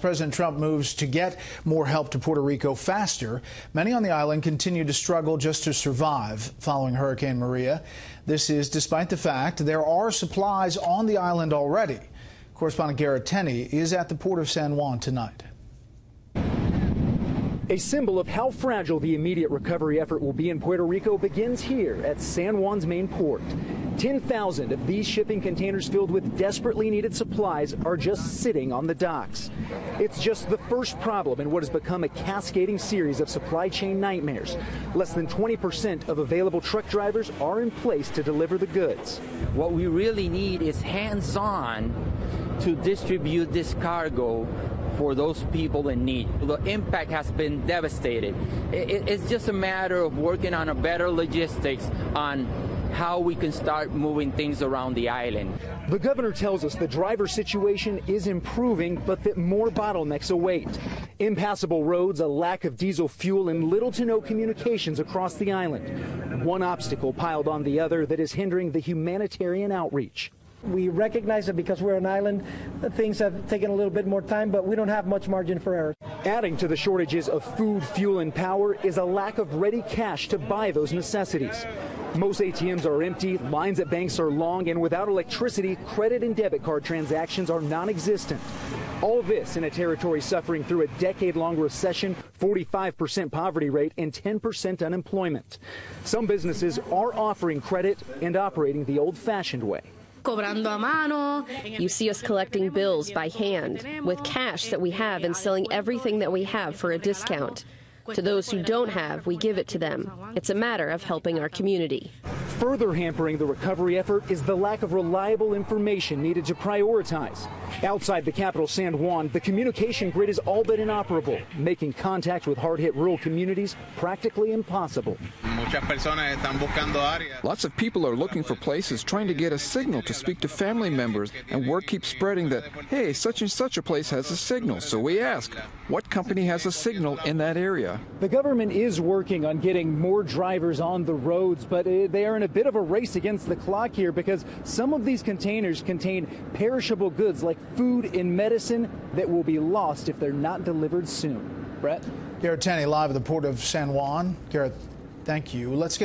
President Trump moves to get more help to Puerto Rico faster, many on the island continue to struggle just to survive following Hurricane Maria. This is despite the fact there are supplies on the island already. Correspondent Garrett Tenney is at the port of San Juan tonight. A symbol of how fragile the immediate recovery effort will be in Puerto Rico begins here at San Juan's main port. 10,000 of these shipping containers filled with desperately needed supplies are just sitting on the docks. It's just the first problem in what has become a cascading series of supply chain nightmares. Less than 20% of available truck drivers are in place to deliver the goods. What we really need is hands-on to distribute this cargo for those people in need. The impact has been devastating. It's just a matter of working on a better logistics on how we can start moving things around the island. The governor tells us the driver situation is improving, but that more bottlenecks await. Impassable roads, a lack of diesel fuel, and little to no communications across the island. One obstacle piled on the other that is hindering the humanitarian outreach. We recognize that because we're an island, things have taken a little bit more time, but we don't have much margin for error. Adding to the shortages of food, fuel, and power is a lack of ready cash to buy those necessities. Most ATMs are empty, lines at banks are long, and without electricity, credit and debit card transactions are non-existent. All this in a territory suffering through a decade-long recession, 45% poverty rate, and 10% unemployment. Some businesses are offering credit and operating the old-fashioned way. You see us collecting bills by hand, with cash that we have and selling everything that we have for a discount. To those who don't have, we give it to them. It's a matter of helping our community. Further hampering the recovery effort is the lack of reliable information needed to prioritize. Outside the capital, San Juan, the communication grid is all but inoperable, making contact with hard-hit rural communities practically impossible. Lots of people are looking for places, trying to get a signal to speak to family members, and word keeps spreading that, hey, such and such a place has a signal. So we ask, what company has a signal in that area? The government is working on getting more drivers on the roads, but they are in a bit of a race against the clock here because some of these containers contain perishable goods like food and medicine that will be lost if they're not delivered soon. Brett? Garrett Tenney live at the port of San Juan. Garrett, thank you. Let's get